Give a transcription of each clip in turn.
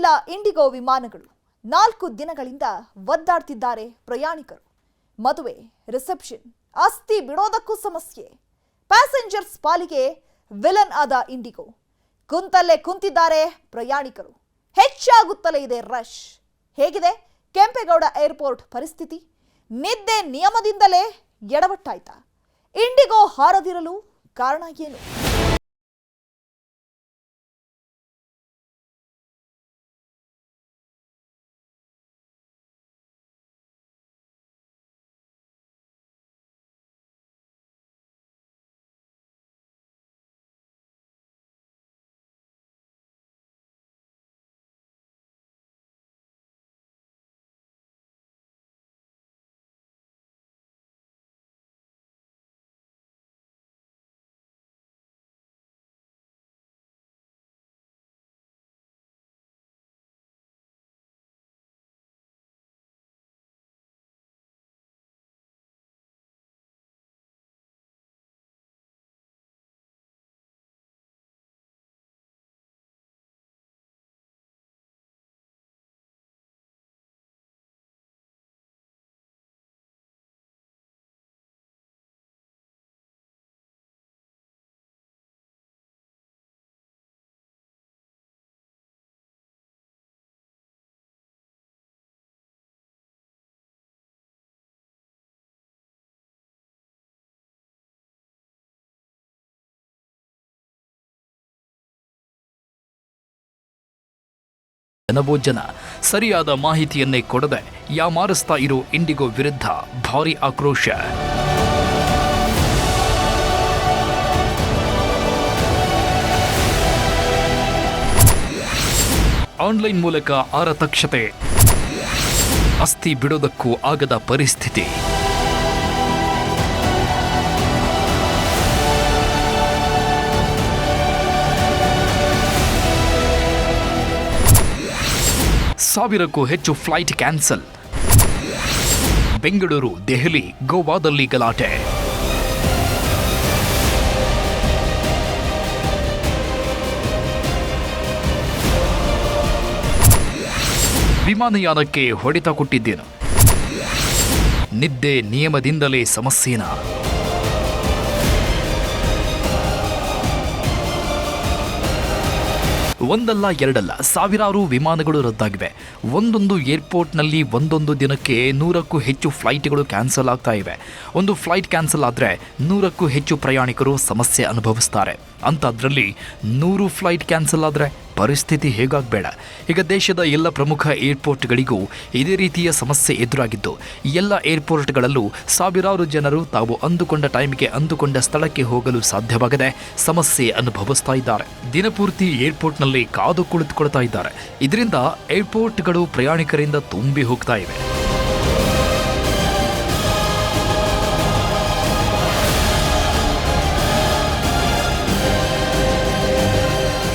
ಬಂದಿಲ್ಲ ಇಂಡಿಗೋ ವಿಮಾನಗಳು. 4 ದಿನಗಳಿಂದ ಒದ್ದಾಡ್ತಿದ್ದಾರೆ ಪ್ರಯಾಣಿಕರು. ಮದುವೆ, ರಿಸೆಪ್ಷನ್, ಅಸ್ಥಿ ಬಿಡೋದಕ್ಕೂ ಸಮಸ್ಯೆ. ಪ್ಯಾಸೆಂಜರ್ಸ್ ಪಾಲಿಗೆ ವಿಲನ್ ಆದ ಇಂಡಿಗೋ. ಕುಂತಲ್ಲೇ ಕುಂತಿದ್ದಾರೆ ಪ್ರಯಾಣಿಕರು. ಹೆಚ್ಚಾಗುತ್ತಲೇ ಇದೆ ರಶ್. ಹೇಗಿದೆ ಕೆಂಪೇಗೌಡ ಏರ್ಪೋರ್ಟ್ ಪರಿಸ್ಥಿತಿ? ನಿದ್ದೆ ನಿಯಮದಿಂದಲೇ ಎಡವಟ್ಟಾಯ್ತಾ? ಇಂಡಿಗೋ ಹಾರದಿರಲು ಕಾರಣ ಏನು? ಜನವೋ ಜನ ಸರಿಯಾದ ಮಾಹಿತಿಯನ್ನೇ ಕೊಡದೆ ಯಾಮಾರಿಸ್ತಾ ಇರೋ ಇಂಡಿಗೋ ವಿರುದ್ಧ ಭಾರಿ ಆಕ್ರೋಶ. ಆನ್ಲೈನ್ ಮೂಲಕ ಆರತಕ್ಷತೆ, ಅಸ್ಥಿ ಬಿಡೋದಕ್ಕೂ ಆಗದ ಪರಿಸ್ಥಿತಿ. ಸಾವಿರಕ್ಕೂ ಹೆಚ್ಚು ಫ್ಲೈಟ್ ಕ್ಯಾನ್ಸಲ್. ಬೆಂಗಳೂರು, ದೆಹಲಿ, ಗೋವಾದಲ್ಲಿ ಗಲಾಟೆ. ವಿಮಾನಯಾನಕ್ಕೆ ಹೊಡೆತ ಕೊಟ್ಟಿದ್ದೇನು? ನಿದ್ದೆ ನಿಯಮದಿಂದಲೇ ಸಮಸ್ಯೆನಾ? ಒಂದಲ್ಲ ಎರಡಲ್ಲ ಸಾವಿರಾರು ವಿಮಾನಗಳು ರದ್ದಾಗಿವೆ. ಒಂದೊಂದು ಏರ್ಪೋರ್ಟ್ನಲ್ಲಿ ಒಂದೊಂದು ದಿನಕ್ಕೆ 100ಕ್ಕೂ ಹೆಚ್ಚು ಫ್ಲೈಟ್ಗಳು ಕ್ಯಾನ್ಸಲ್ ಆಗ್ತಾ ಇವೆ. ಒಂದು ಫ್ಲೈಟ್ ಕ್ಯಾನ್ಸಲ್ ಆದರೆ 100ಕ್ಕೂ ಹೆಚ್ಚು ಪ್ರಯಾಣಿಕರು ಸಮಸ್ಯೆ ಅನುಭವಿಸ್ತಾರೆ. ಅಂಥದ್ರಲ್ಲಿ 100 ಫ್ಲೈಟ್ ಕ್ಯಾನ್ಸಲ್ ಆದರೆ ಪರಿಸ್ಥಿತಿ ಹೇಗಾಗಬೇಡ. ಈಗ ದೇಶದ ಎಲ್ಲ ಪ್ರಮುಖ ಏರ್ಪೋರ್ಟ್ಗಳಿಗೂ ಇದೇ ರೀತಿಯ ಸಮಸ್ಯೆ ಎದುರಾಗಿದ್ದು, ಎಲ್ಲ ಏರ್ಪೋರ್ಟ್ಗಳಲ್ಲೂ ಸಾವಿರಾರು ಜನರು ತಾವು ಅಂದುಕೊಂಡ ಟೈಮ್ಗೆ ಅಂದುಕೊಂಡ ಸ್ಥಳಕ್ಕೆ ಹೋಗಲು ಸಾಧ್ಯವಾಗದೆ ಸಮಸ್ಯೆ ಅನುಭವಿಸ್ತಾ ಇದ್ದಾರೆ. ದಿನಪೂರ್ತಿ ಏರ್ಪೋರ್ಟ್ನಲ್ಲಿ ಕಾದು ಕುಳಿತುಕೊಳ್ತಾ ಇದ್ದಾರೆ. ಇದರಿಂದ ಏರ್ಪೋರ್ಟ್ಗಳು ಪ್ರಯಾಣಿಕರಿಂದ ತುಂಬಿ ಹೋಗ್ತಾ ಇವೆ.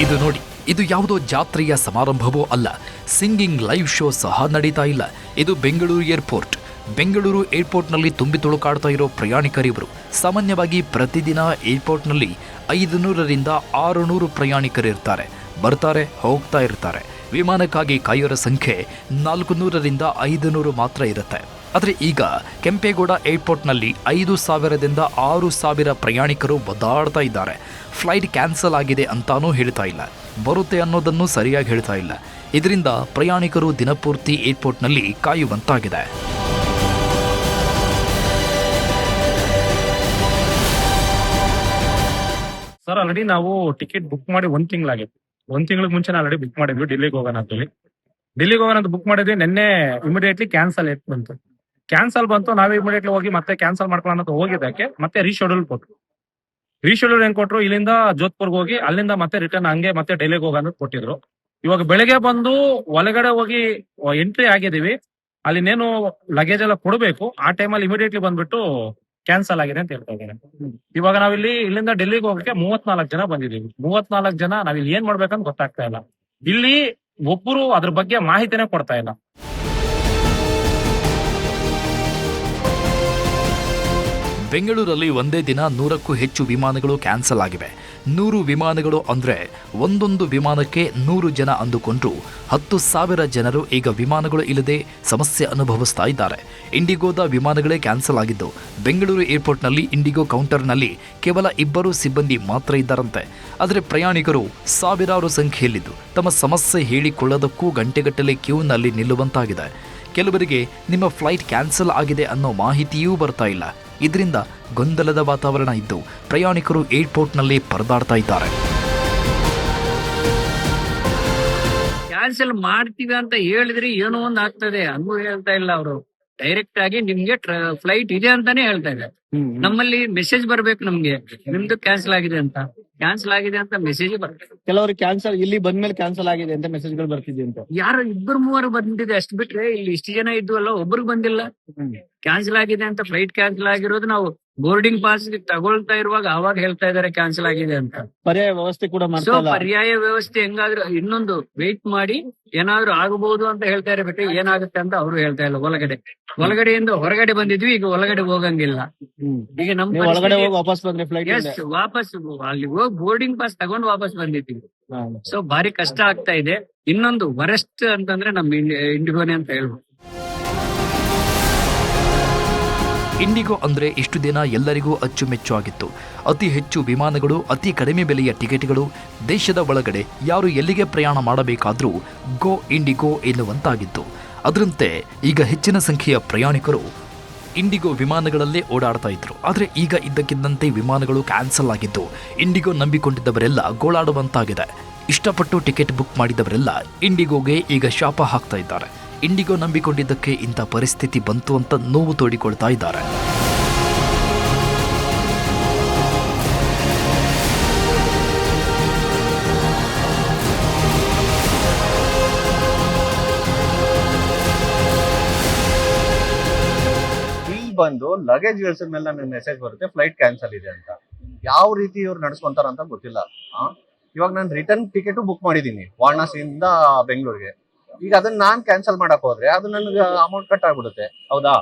ಇದು ನೋಡಿ, ಇದು ಯಾವುದೋ ಜಾತ್ರೆಯ ಸಮಾರಂಭವೋ ಅಲ್ಲ. ಸಿಂಗಿಂಗ್ ಲೈವ್ ಶೋ ಸಹ ನಡೀತಾ ಇಲ್ಲ. ಇದು ಬೆಂಗಳೂರು ಏರ್ಪೋರ್ಟ್. ಬೆಂಗಳೂರು ಏರ್ಪೋರ್ಟ್ನಲ್ಲಿ ತುಂಬಿ ತುಳುಕಾಡ್ತಾ ಇರೋ ಪ್ರಯಾಣಿಕರಿವರು. ಸಾಮಾನ್ಯವಾಗಿ ಪ್ರತಿದಿನ ಏರ್ಪೋರ್ಟ್ನಲ್ಲಿ 500ರಿಂದ 600 ಪ್ರಯಾಣಿಕರಿರ್ತಾರೆ. ಬರ್ತಾರೆ, ಹೋಗ್ತಾ ಇರ್ತಾರೆ. ವಿಮಾನಕ್ಕಾಗಿ ಕಾಯೋರ ಸಂಖ್ಯೆ 400ರಿಂದ 500 ಮಾತ್ರ ಇರುತ್ತೆ. ಆದರೆ ಈಗ ಕೆಂಪೇಗೌಡ ಏರ್ಪೋರ್ಟ್ನಲ್ಲಿ 5000ದಿಂದ 6000 ಪ್ರಯಾಣಿಕರು ಒದ್ದಾಡ್ತಾ ಇದ್ದಾರೆ. ಫ್ಲೈಟ್ ಕ್ಯಾನ್ಸಲ್ ಆಗಿದೆ ಅಂತಾನೂ ಹೇಳ್ತಾ ಇಲ್ಲ, ಬರುತ್ತೆ ಅನ್ನೋದನ್ನು ಸರಿಯಾಗಿ ಹೇಳ್ತಾ ಇಲ್ಲ. ಇದರಿಂದ ಪ್ರಯಾಣಿಕರು ದಿನಪೂರ್ತಿ ಏರ್ಪೋರ್ಟ್ನಲ್ಲಿ ಕಾಯುವಂತಾಗಿದೆ. ಸರ್, ಆಲ್ರೆಡಿ ನಾವು ಟಿಕೆಟ್ ಬುಕ್ ಮಾಡಿ 1 ತಿಂಗಳಾಗಿತ್ತು. 1 ತಿಂಗಳಿಗೆ ಮುಂಚೆ ಆಲ್ರೆಡಿ ಬುಕ್ ಮಾಡಿದ್ವಿ ಡೆಲ್ಲಿಗೆ ಹೋಗೋಣ ಅಂತೇಳಿ. ಡೆಲ್ಲಿಗೆ ಹೋಗೋಣ ಅಂತ ಬುಕ್ ಮಾಡಿದ್ವಿ. ನಿನ್ನೆ ಇಮಿಡಿಯೇಟ್ಲಿ ಕ್ಯಾನ್ಸಲ್ ಬಂತು. ನಾವೇ ಇಮಿಡಿಯೇಟ್ಲಿ ಹೋಗಿ ಮತ್ತೆ ಕ್ಯಾನ್ಸಲ್ ಮಾಡ್ಕೊಳ್ಳೋಣ ಅಂತ ಹೋಗಿದ್ದಕ್ಕೆ ಮತ್ತೆ ರೀಶೆಡ್ಯೂಲ್ ಕೊಟ್ರು. ರೀಶೆಡ್ಯೂಲ್ ಏನ್ ಕೊಟ್ರು, ಇಲ್ಲಿಂದ ಜೋಧ್ಪುರ್ಗೆ ಹೋಗಿ ಅಲ್ಲಿಂದ ಮತ್ತೆ ರಿಟರ್ನ್ ಹಂಗೆ ಮತ್ತೆ ಡೆಲ್ಲಿಗೆ ಹೋಗೋಣ ಕೊಟ್ಟಿದ್ರು. ಇವಾಗ ಬೆಳಗ್ಗೆ ಬಂದು ಒಳಗಡೆ ಹೋಗಿ ಎಂಟ್ರಿ ಆಗಿದೀವಿ. ಅಲ್ಲಿನೇನು ಲಗೇಜ್ ಎಲ್ಲ ಕೊಡಬೇಕು. ಆ ಟೈಮಲ್ಲಿ ಇಮಿಡಿಯೇಟ್ಲಿ ಬಂದ್ಬಿಟ್ಟು ಕ್ಯಾನ್ಸಲ್ ಆಗಿದೆ ಅಂತ ಹೇಳ್ತಾ ಇದ್ದಾರೆ. ಇವಾಗ ನಾವಿಲ್ಲಿ ಇಲ್ಲಿಂದ ಡೆಲ್ಲಿಗೆ ಹೋಗಕ್ಕೆ 34 ಜನ ಬಂದಿದ್ದೀವಿ. 34 ಜನ ನಾವಿಲ್ಲಿ ಏನ್ ಮಾಡ್ಬೇಕಂತ ಗೊತ್ತಾಗ್ತಾ ಇಲ್ಲ. ಇಲ್ಲಿ ಒಬ್ಬರು ಅದ್ರ ಬಗ್ಗೆ ಮಾಹಿತಿನೇ ಕೊಡ್ತಾ ಇಲ್ಲ. ಬೆಂಗಳೂರಲ್ಲಿ ಒಂದೇ ದಿನ 100ಕ್ಕೂ ಹೆಚ್ಚು ವಿಮಾನಗಳು ಕ್ಯಾನ್ಸಲ್ ಆಗಿವೆ. 100 ವಿಮಾನಗಳು ಅಂದ್ರೆ ಒಂದೊಂದು ವಿಮಾನಕ್ಕೆ 100 ಜನ ಅಂದುಕೊಂಡ್ರು 10,000 ಜನರು ಈಗ ವಿಮಾನಗಳು ಇಲ್ಲದೆ ಸಮಸ್ಯೆ ಅನುಭವಿಸ್ತಾ ಇದ್ದಾರೆ. ಇಂಡಿಗೋದ ವಿಮಾನಗಳೇ ಕ್ಯಾನ್ಸಲ್ ಆಗಿದ್ದು ಬೆಂಗಳೂರು ಏರ್ಪೋರ್ಟ್ನಲ್ಲಿ ಇಂಡಿಗೋ ಕೌಂಟರ್ನಲ್ಲಿ ಕೇವಲ 2 ಸಿಬ್ಬಂದಿ ಮಾತ್ರ ಇದ್ದಾರಂತೆ. ಆದರೆ ಪ್ರಯಾಣಿಕರು ಸಾವಿರಾರು ಸಂಖ್ಯೆಯಲ್ಲಿದ್ದು ತಮ್ಮ ಸಮಸ್ಯೆ ಹೇಳಿಕೊಳ್ಳೋದಕ್ಕೂ ಗಂಟೆಗಟ್ಟಲೆ ಕ್ಯೂನಲ್ಲಿ ನಿಲ್ಲುವಂತಾಗಿದೆ. ಕೆಲವರಿಗೆ ನಿಮ್ಮ ಫ್ಲೈಟ್ ಕ್ಯಾನ್ಸಲ್ ಆಗಿದೆ ಅನ್ನೋ ಮಾಹಿತಿಯೂ ಬರ್ತಾ ಇಲ್ಲ. ಇದರಿಂದ ಗೊಂದಲದ ವಾತಾವರಣ ಇದ್ದು ಪ್ರಯಾಣಿಕರು ಏರ್ಪೋರ್ಟ್ನಲ್ಲಿ ಪರದಾಡ್ತಾ ಇದ್ದಾರೆ. ಕ್ಯಾನ್ಸಲ್ ಮಾಡ್ತೀವಿ ಅಂತ ಹೇಳಿದ್ರೆ ಏನೋ ಒಂದ್ ಆಗ್ತದೆ ಹಂಗೂ ಹೇಳ್ತಾ ಇಲ್ಲ ಅವರು. ಡೈರೆಕ್ಟ್ ಆಗಿ ನಿಮ್ಗೆ ಫ್ಲೈಟ್ ಇದೆ ಅಂತಾನೆ ಹೇಳ್ತಾ ಇದ್ದಾರೆ. ನಮ್ಮಲ್ಲಿ ಮೆಸೇಜ್ ಬರ್ಬೇಕು ನಮ್ಗೆ ನಿಮ್ದು ಕ್ಯಾನ್ಸಲ್ ಆಗಿದೆ ಅಂತ. ಕ್ಯಾನ್ಸಲ್ ಆಗಿದೆ ಅಂತ ಮೆಸೇಜ್ ಬರ್ಬೇಕು. ಕೆಲವರು ಕ್ಯಾನ್ಸಲ್ ಇಲ್ಲಿ ಬಂದ್ಮೇಲೆ ಕ್ಯಾನ್ಸಲ್ ಆಗಿದೆ ಅಂತ ಮೆಸೇಜ್ಗಳು ಬರ್ತಿದೆ ಅಂತ. ಯಾರು 2-3 ಬಂದಿದೆ ಅಷ್ಟು ಬಿಟ್ರೆ ಇಲ್ಲಿ ಇಷ್ಟು ಜನ ಇದ್ವಲ್ಲ ಒಬ್ರಿಗೆ ಬಂದಿಲ್ಲ. ಕ್ಯಾನ್ಸಲ್ ಆಗಿದೆ ಅಂತ ಫ್ಲೈಟ್ ಕ್ಯಾನ್ಸಲ್ ಆಗಿರೋದು ನಾವು ಬೋರ್ಡಿಂಗ್ ಪಾಸ್ ತಗೊಳ್ತಾ ಇರುವಾಗ ಅವಾಗ ಹೇಳ್ತಾ ಇದಾರೆ ಕ್ಯಾನ್ಸಲ್ ಆಗಿದೆ ಅಂತ. ಪರ್ಯಾಯ ವ್ಯವಸ್ಥೆ ಕೂಡ ಸೊ ಮಾಡ್ತಾ ಇಲ್ಲ. ಪರ್ಯಾಯ ವ್ಯವಸ್ಥೆ ಹೆಂಗಾದ್ರೂ ಇನ್ನೊಂದು ವೇಟ್ ಮಾಡಿ ಏನಾದ್ರು ಆಗಬಹುದು ಅಂತ ಹೇಳ್ತಾ ಇರಬೇಕು. ಏನಾಗುತ್ತೆ ಅಂತ ಅವರು ಹೇಳ್ತಾ ಇಲ್ಲ. ಒಳಗಡೆಯಿಂದ ಹೊರಗಡೆ ಬಂದಿದ್ವಿ, ಈಗ ಒಳಗಡೆ ಹೋಗಂಗಿಲ್ಲ. ಈಗ ನೀವು ಒಳಗಡೆ ಹೋಗಿ ನಮ್ಮ ವಾಪಸ್ ಬಂದ್ರೆ ಫ್ಲೈಟ್ ವಾಪಸ್ ಅಲ್ಲಿ ಹೋಗಿ ಬೋರ್ಡಿಂಗ್ ಪಾಸ್ ತಗೊಂಡು ವಾಪಸ್ ಬಂದಿದ್ವಿ. ಸೊ ಭಾರಿ ಕಷ್ಟ ಆಗ್ತಾ ಇದೆ. ಇನ್ನೊಂದು ವರೆಸ್ಟ್ ಅಂತಂದ್ರೆ ನಮ್ಮ ಇಂಡಿಗೋನೆ ಅಂತ ಹೇಳ್ಬೋದು. ಇಂಡಿಗೋ ಅಂದ್ರೆ ಇಷ್ಟು ದಿನ ಎಲ್ಲರಿಗೂ ಅಚ್ಚುಮೆಚ್ಚು ಆಗಿತ್ತು. ಅತಿ ಹೆಚ್ಚು ವಿಮಾನಗಳು, ಅತಿ ಕಡಿಮೆ ಬೆಲೆಯ ಟಿಕೆಟ್ಗಳು, ದೇಶದ ಒಳಗಡೆ ಯಾರು ಎಲ್ಲಿಗೆ ಪ್ರಯಾಣ ಮಾಡಬೇಕಾದ್ರೂ ಗೋ ಇಂಡಿಗೋ ಎನ್ನುವಂತಾಗಿತ್ತು. ಅದರಂತೆ ಈಗ ಹೆಚ್ಚಿನ ಸಂಖ್ಯೆಯ ಪ್ರಯಾಣಿಕರು ಇಂಡಿಗೋ ವಿಮಾನಗಳಲ್ಲೇ ಓಡಾಡ್ತಾ ಇದ್ರು. ಆದರೆ ಈಗ ಇದ್ದಕ್ಕಿದ್ದಂತೆ ವಿಮಾನಗಳು ಕ್ಯಾನ್ಸಲ್ ಆಗಿದ್ದು ಇಂಡಿಗೋ ನಂಬಿಕೊಂಡಿದ್ದವರೆಲ್ಲ ಗೋಳಾಡುವಂತಾಗಿದೆ. ಇಷ್ಟಪಟ್ಟು ಟಿಕೆಟ್ ಬುಕ್ ಮಾಡಿದವರೆಲ್ಲ ಇಂಡಿಗೋಗೆ ಈಗ ಶಾಪ ಹಾಕ್ತಾ ಇದ್ದಾರೆ. ಇಂಡಿಗೋ ನಂಬಿಕೊಂಡಿದ್ದಕ್ಕೆ ಇಂಥ ಪರಿಸ್ಥಿತಿ ಬಂತು ಅಂತ ನೋವು ತೋಡಿಕೊಳ್ತಾ ಇದ್ದಾರೆ. ಬಂದು ಲಗೇಜ್ ಇಳಿಸಿದ ಮೇಲೆ ನಮಗೆ ಮೆಸೇಜ್ ಬರುತ್ತೆ ಫ್ಲೈಟ್ ಕ್ಯಾನ್ಸಲ್ ಇದೆ ಅಂತ. ಯಾವ ರೀತಿ ಇವ್ರು ನಡ್ಸ್ಕೊಂತಾರ ಅಂತ ಗೊತ್ತಿಲ್ಲ. ಇವಾಗ ನಾನು ರಿಟರ್ನ್ ಟಿಕೆಟ್ ಬುಕ್ ಮಾಡಿದೀನಿ ವಾರಣಾಸಿಯಿಂದ ಬೆಂಗಳೂರಿಗೆ. ಈಗ ಅದನ್ನ ನಾನ್ ಕ್ಯಾನ್ಸಲ್ ಮಾಡಕ್ ಹೋದ್ರೆ ಅದು ನನಗೆ ಅಮೌಂಟ್ ಕಟ್ ಆಗ್ಬಿಡುತ್ತೆ. ಹೌದಾ?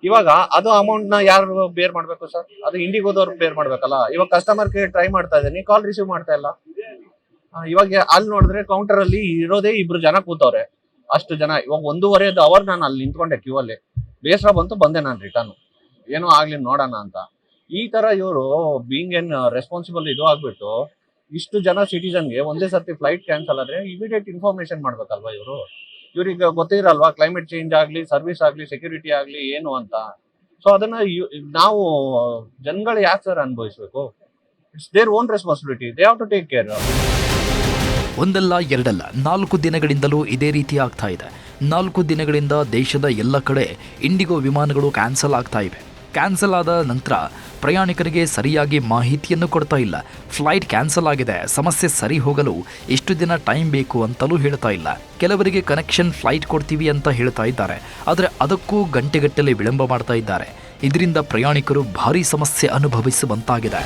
ಇವಾಗ ಅದು ಅಮೌಂಟ್ ನ ಯಾರು ಬೇರ್ ಮಾಡ್ಬೇಕು ಸರ್? ಅದು ಇಂಡಿಗೋದವ್ರು ಬೇರ್ ಮಾಡ್ಬೇಕಲ್ಲ. ಇವಾಗ ಕಸ್ಟಮರ್ ಕೇರ್ ಟ್ರೈ ಮಾಡ್ತಾ ಇದ್ದೀನಿ, ಕಾಲ್ ರಿಸೀವ್ ಮಾಡ್ತಾ ಇಲ್ಲ. ಇವಾಗ ಅಲ್ಲಿ ನೋಡಿದ್ರೆ ಕೌಂಟರ್ ಅಲ್ಲಿ ಇರೋದೇ 2 ಜನ ಕೂತವ್ರೆ. ಅಷ್ಟು ಜನ. ಇವಾಗ 1.5 ಅವರ್ ನಾನು ಅಲ್ಲಿ ನಿಂತ್ಕೊಂಡೆ ಕ್ಯೂ ಅಲ್ಲಿ. ಬೇಸರ ಬಂತು, ಬಂದೆ ನಾನು ರಿಟರ್ನ್. ಏನೋ ಆಗ್ಲಿ ನೋಡೋಣ ಅಂತ. ಈ ತರ ಇವರು ಬೀಂಗ್ ಏನ್ ರೆಸ್ಪಾನ್ಸಿಬಲ್ ಇದು ಆಗ್ಬಿಟ್ಟು ಇಷ್ಟು ಜನ ಸಿಟಿಜನ್ಗೆ ಒಂದೇ ಸರ್ತಿ ಫ್ಲೈಟ್ ಕ್ಯಾನ್ಸಲ್ ಆದ್ರೆ ಇಮಿಡಿಯೇಟ್ ಇನ್ಫಾರ್ಮೇಶನ್ ಮಾಡ್ಬೇಕಲ್ವಾ ಇವರು? ಇವ್ರಿಗೆ ಗೊತ್ತಿರಲ್ವಾ ಕ್ಲೈಮೇಟ್ ಚೇಂಜ್ ಆಗ್ಲಿ, ಸರ್ವಿಸ್ ಆಗ್ಲಿ, ಸೆಕ್ಯೂರಿಟಿ ಆಗ್ಲಿ ಏನು ಅಂತ? ಸೊ ಅದನ್ನ ನಾವು ಜನಗಳು ಯಾಕೆ ಸರ್ ಅನುಭವಿಸ್ಬೇಕು? It's their own responsibility. They have to take care. ಒಂದಲ್ಲ ಎರಡಲ್ಲ 4 ದಿನಗಳಿಂದಲೂ ಇದೇ ರೀತಿ ಆಗ್ತಾ ಇದೆ. 4 ದಿನಗಳಿಂದ ದೇಶದ ಎಲ್ಲ ಕಡೆ ಇಂಡಿಗೋ ವಿಮಾನಗಳು ಕ್ಯಾನ್ಸಲ್ ಆಗ್ತಾ ಇವೆ. ಕ್ಯಾನ್ಸಲ್ ಆದ ನಂತರ ಪ್ರಯಾಣಿಕರಿಗೆ ಸರಿಯಾಗಿ ಮಾಹಿತಿಯನ್ನು ಕೊಡ್ತಾ ಇಲ್ಲ. ಫ್ಲೈಟ್ ಕ್ಯಾನ್ಸಲ್ ಆಗಿದೆ, ಸಮಸ್ಯೆ ಸರಿ ಹೋಗಲು ಎಷ್ಟು ದಿನ ಟೈಮ್ ಬೇಕು ಅಂತಲೂ ಹೇಳ್ತಾ ಇಲ್ಲ. ಕೆಲವರಿಗೆ ಕನೆಕ್ಷನ್ ಫ್ಲೈಟ್ ಕೊಡ್ತೀವಿ ಅಂತ ಹೇಳ್ತಾ ಇದ್ದಾರೆ, ಆದರೆ ಅದಕ್ಕೂ ಗಂಟೆಗಟ್ಟಲೆ ವಿಳಂಬ ಮಾಡ್ತಾ ಇದ್ದಾರೆ. ಇದರಿಂದ ಪ್ರಯಾಣಿಕರು ಭಾರೀ ಸಮಸ್ಯೆ ಅನುಭವಿಸುವಂತಾಗಿದೆ.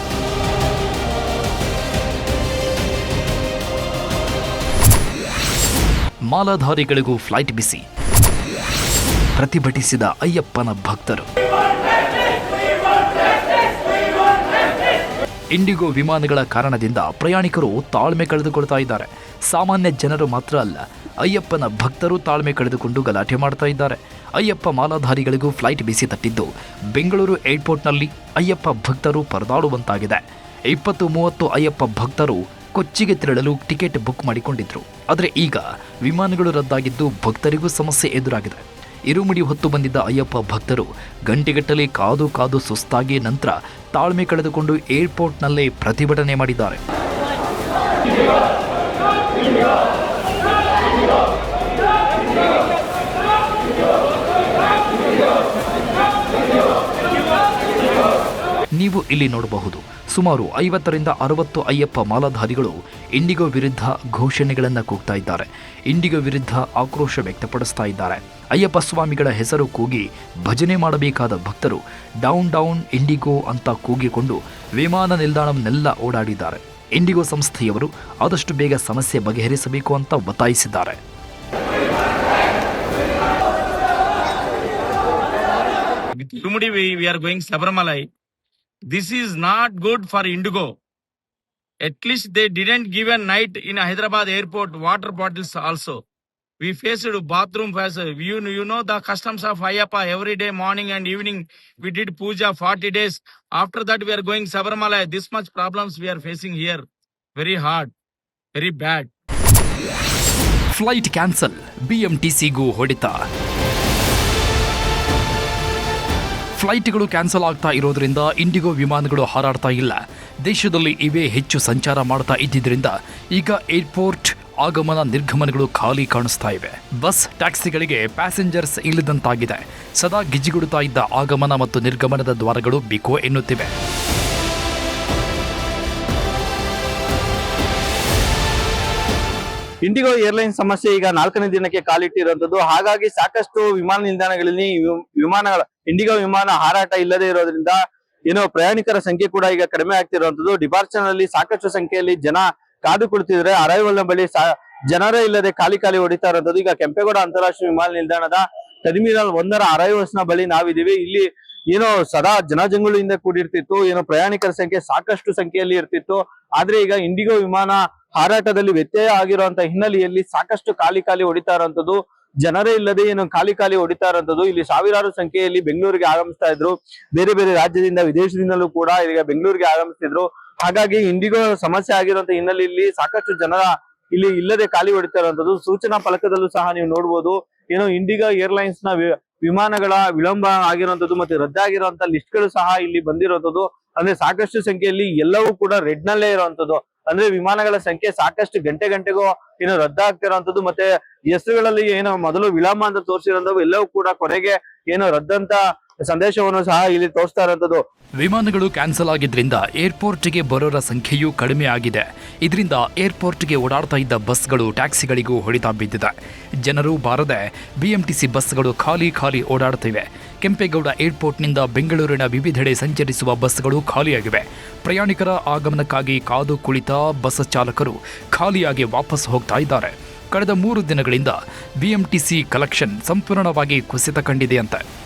ಮಾಲಾಧಾರಿಗಳಿಗೂ ಫ್ಲೈಟ್ ಬಿಸಿ, ಪ್ರತಿಭಟಿಸಿದ ಅಯ್ಯಪ್ಪನ ಭಕ್ತರು. ಇಂಡಿಗೋ ವಿಮಾನಗಳ ಕಾರಣದಿಂದ ಪ್ರಯಾಣಿಕರು ತಾಳ್ಮೆ ಕಳೆದುಕೊಳ್ತಾ ಇದ್ದಾರೆ. ಸಾಮಾನ್ಯ ಜನರು ಮಾತ್ರ ಅಲ್ಲ, ಅಯ್ಯಪ್ಪನ ಭಕ್ತರು ತಾಳ್ಮೆ ಕಳೆದುಕೊಂಡು ಗಲಾಟೆ ಮಾಡ್ತಾ ಇದ್ದಾರೆ. ಅಯ್ಯಪ್ಪ ಮಾಲಾಧಾರಿಗಳಿಗೂ ಫ್ಲೈಟ್ ಬಿಸಿ ತಟ್ಟಿದ್ದು ಬೆಂಗಳೂರು ಏರ್ಪೋರ್ಟ್ನಲ್ಲಿ ಅಯ್ಯಪ್ಪ ಭಕ್ತರು ಪರದಾಡುವಂತಾಗಿದೆ. 20-30 ಅಯ್ಯಪ್ಪ ಭಕ್ತರು ಕೊಚ್ಚಿಗೆ ತೆರಳಲು ಟಿಕೆಟ್ ಬುಕ್ ಮಾಡಿಕೊಂಡಿದ್ರು. ಆದರೆ ಈಗ ವಿಮಾನಗಳು ರದ್ದಾಗಿದ್ದು ಭಕ್ತರಿಗೂ ಸಮಸ್ಯೆ ಎದುರಾಗಿದೆ. ಇರುಮುಡಿ ಹೊತ್ತು ಬಂದಿದ್ದ ಅಯ್ಯಪ್ಪ ಭಕ್ತರು ಗಂಟೆಗಟ್ಟಲೆ ಕಾದು ಸುಸ್ತಾಗಿ ನಂತರ ತಾಳ್ಮೆ ಕಳೆದುಕೊಂಡು ಏರ್ಪೋರ್ಟ್ನಲ್ಲೇ ಪ್ರತಿಭಟನೆ ಮಾಡಿದ್ದಾರೆ. ನೀವು ಇಲ್ಲಿ ನೋಡಬಹುದು, ಸುಮಾರು 50-60 ಅಯ್ಯಪ್ಪ ಮಾಲಾಧಾರಿಗಳು ಇಂಡಿಗೋ ವಿರುದ್ಧ ಘೋಷಣೆಗಳನ್ನು ಕೂಗ್ತಾ ಇದ್ದಾರೆ. ಇಂಡಿಗೋ ವಿರುದ್ಧ ಆಕ್ರೋಶ ವ್ಯಕ್ತಪಡಿಸ್ತಾ ಇದ್ದಾರೆ. ಅಯ್ಯಪ್ಪ ಸ್ವಾಮಿಗಳ ಹೆಸರು ಕೂಗಿ ಭಜನೆ ಮಾಡಬೇಕಾದ ಭಕ್ತರು ಡೌನ್ ಡೌನ್ ಇಂಡಿಗೋ ಅಂತ ಕೂಗಿಕೊಂಡು ವಿಮಾನ ನಿಲ್ದಾಣವನ್ನೆಲ್ಲ ಓಡಾಡಿದ್ದಾರೆ. ಇಂಡಿಗೋ ಸಂಸ್ಥೆಯವರು ಆದಷ್ಟು ಬೇಗ ಸಮಸ್ಯೆ ಬಗೆಹರಿಸಬೇಕು ಅಂತ ಒತ್ತಾಯಿಸಿದ್ದಾರೆ. Tumudi we are going Sabarimala. This is not good for Indigo. At least they didn't give a night in Hyderabad airport water bottles also. We faced bathroom first. You know the customs of Ayyappa. Every day, morning and evening, we did puja 40 days. After that, we are going Sabarimala. This much problems we are facing here. Very hard. Very bad. Flight cancel, ಬಿಎಂಟಿಸಿಗೂ ಹೊಡೆತ. ಫ್ಲೈಟ್ಗಳು cancel ಆಗ್ತಾ ಇರೋದ್ರಿಂದ IndiGo ವಿಮಾನಗಳು ಹಾರಾಡ್ತಾ ಇಲ್ಲ. ದೇಶದಲ್ಲಿ ಇವೇ ಹೆಚ್ಚು ಸಂಚಾರ ಮಾಡ್ತಾ ಇದ್ದಿದ್ದರಿಂದ ಈಗ ಏರ್ಪೋರ್ಟ್ ಆಗಮನ ನಿರ್ಗಮನಗಳು ಖಾಲಿ ಕಾಣಿಸ್ತಾ ಇವೆ. ಬಸ್ ಟ್ಯಾಕ್ಸಿಗಳಿಗೆ ಪ್ಯಾಸೆಂಜರ್ಸ್ ಇಲ್ಲದಂತಾಗಿದೆ. ಸದಾ ಗಿಜಿಗುಡುತ್ತಾ ಇದ್ದ ಆಗಮನ ಮತ್ತು ನಿರ್ಗಮನದ ದ್ವಾರಗಳು ಬಿಕೋ ಎನ್ನುತ್ತಿವೆ. ಇಂಡಿಗೋ ಏರ್ಲೈನ್ಸ್ ಸಮಸ್ಯೆ ಈಗ 4ನೇ ದಿನಕ್ಕೆ ಕಾಲಿಟ್ಟಿರುವಂತದ್ದು. ಹಾಗಾಗಿ ಸಾಕಷ್ಟು ವಿಮಾನ ನಿಲ್ದಾಣಗಳಲ್ಲಿ ಇಂಡಿಗೋ ವಿಮಾನ ಹಾರಾಟ ಇಲ್ಲದೆ ಇರೋದ್ರಿಂದ ಪ್ರಯಾಣಿಕರ ಸಂಖ್ಯೆ ಕೂಡ ಈಗ ಕಡಿಮೆ ಆಗ್ತಿರುವಂತದ್ದು. ಡಿಪಾರ್ಚರ್ ನಲ್ಲಿ ಸಾಕಷ್ಟು ಸಂಖ್ಯೆಯಲ್ಲಿ ಜನ ಕಾದು ಕುಳಿತಿದ್ರೆ ಅರೈವಲ್ ನ ಬಳಿ ಜನರೇ ಇಲ್ಲದೆ ಖಾಲಿ ಹೊಡಿತಾ ಇರುವಂತದ್ದು. ಈಗ ಕೆಂಪೇಗೌಡ ಅಂತಾರಾಷ್ಟ್ರೀಯ ವಿಮಾನ ನಿಲ್ದಾಣದ ಟರ್ಮಿನಲ್ 1ರ ಅರೈವಲ್ಸ್ ನ ಬಳಿ ನಾವಿದೀವಿ. ಇಲ್ಲಿ ಸದಾ ಜನಜಂಗುಳಿಯಿಂದ ಕೂಡಿರ್ತಿತ್ತು. ಪ್ರಯಾಣಿಕರ ಸಂಖ್ಯೆ ಸಾಕಷ್ಟು ಸಂಖ್ಯೆಯಲ್ಲಿ ಇರ್ತಿತ್ತು. ಆದ್ರೆ ಈಗ ಇಂಡಿಗೋ ವಿಮಾನ ಹಾರಾಟದಲ್ಲಿ ವ್ಯತ್ಯಯ ಆಗಿರುವಂತ ಹಿನ್ನೆಲೆಯಲ್ಲಿ ಸಾಕಷ್ಟು ಖಾಲಿ ಹೊಡಿತಾ ಇರುವಂತದ್ದು. ಜನರೇ ಇಲ್ಲದೆ ಖಾಲಿ ಹೊಡಿತಾ ಇರುವಂತದ್ದು. ಇಲ್ಲಿ ಸಾವಿರಾರು ಸಂಖ್ಯೆಯಲ್ಲಿ ಬೆಂಗಳೂರಿಗೆ ಆಗಮಿಸ್ತಾ ಇದ್ರು. ಬೇರೆ ಬೇರೆ ರಾಜ್ಯದಿಂದ ವಿದೇಶದಿಂದಲೂ ಕೂಡ ಈಗ ಬೆಂಗಳೂರಿಗೆ ಆಗಮಿಸ್ತಿದ್ರು. ಹಾಗಾಗಿ ಇಂಡಿಗೋ ಸಮಸ್ಯೆ ಆಗಿರುವಂತ ಹಿನ್ನೆಲೆಯಲ್ಲಿ ಸಾಕಷ್ಟು ಜನರ ಇಲ್ಲಿ ಇಲ್ಲದೆ ಖಾಲಿ ಹೊಡಿತಾ ಇರುವಂತದ್ದು. ಸೂಚನಾ ಫಲಕದಲ್ಲೂ ಸಹ ನೀವು ನೋಡ್ಬೋದು. ಇಂಡಿಗೋ ಏರ್ಲೈನ್ಸ್ ನ ವಿಮಾನಗಳ ವಿಳಂಬ ಆಗಿರುವಂತದ್ದು ಮತ್ತೆ ರದ್ದಾಗಿರುವಂತ ಲಿಸ್ಟ್ ಗಳು ಸಹ ಇಲ್ಲಿ ಬಂದಿರುವಂತದ್ದು. ಅಂದ್ರೆ ಸಾಕಷ್ಟು ಸಂಖ್ಯೆಯಲ್ಲಿ ಎಲ್ಲವೂ ಕೂಡ ರೆಡ್ ನಲ್ಲೇ ಇರುವಂತದ್ದು. ಅಂದ್ರೆ ವಿಮಾನಗಳ ಸಂಖ್ಯೆ ಸಾಕಷ್ಟು ಗಂಟೆಗೂ ರದ್ದಾಗ್ತಿರುವಂತದ್ದು. ಮತ್ತೆ ಹೆಸರುಗಳಲ್ಲಿ ಮೊದಲು ವಿಳಂಬ ಅಂತ ತೋರಿಸಿರುವಂತವು ಎಲ್ಲವೂ ಕೂಡ ಕೊನೆಗೆ ರದ್ದಂತ ಸಂದೇಶವನ್ನು ಸಹ ಇಲ್ಲಿ ತೋರಿಸ್ತಾ ಇರುವಂತದ್ದು. ವಿಮಾನಗಳು ಕ್ಯಾನ್ಸಲ್ ಆಗಿದ್ರಿಂದ ಏರ್ಪೋರ್ಟ್ಗೆ ಬರೋರ ಸಂಖ್ಯೆಯೂ ಕಡಿಮೆ ಆಗಿದೆ. ಇದರಿಂದ ಏರ್ಪೋರ್ಟ್ಗೆ ಓಡಾಡ್ತಾ ಇದ್ದ ಬಸ್ಗಳು ಟ್ಯಾಕ್ಸಿಗಳಿಗೂ ಹೊಡೆತ ಬಿದ್ದಿದೆ. ಜನರು ಬಾರದೆ ಬಿಎಂಟಿಸಿ ಬಸ್ಗಳು ಖಾಲಿ ಓಡಾಡ್ತಿವೆ. ಕೆಂಪೇಗೌಡ ಏರ್ಪೋರ್ಟ್ನಿಂದ ಬೆಂಗಳೂರಿನ ವಿವಿಧೆಡೆ ಸಂಚರಿಸುವ ಬಸ್ಗಳು ಖಾಲಿಯಾಗಿವೆ. ಪ್ರಯಾಣಿಕರ ಆಗಮನಕ್ಕಾಗಿ ಕಾದು ಕುಳಿತ ಬಸ್ ಚಾಲಕರು ಖಾಲಿಯಾಗಿ ವಾಪಸ್ ಹೋಗ್ತಾ ಇದ್ದಾರೆ. ಕಳೆದ 3 ದಿನಗಳಿಂದ ಬಿಎಂಟಿಸಿ ಕಲೆಕ್ಷನ್ ಸಂಪೂರ್ಣವಾಗಿ ಕುಸಿತ ಕಂಡಿದೆಯಂತೆ.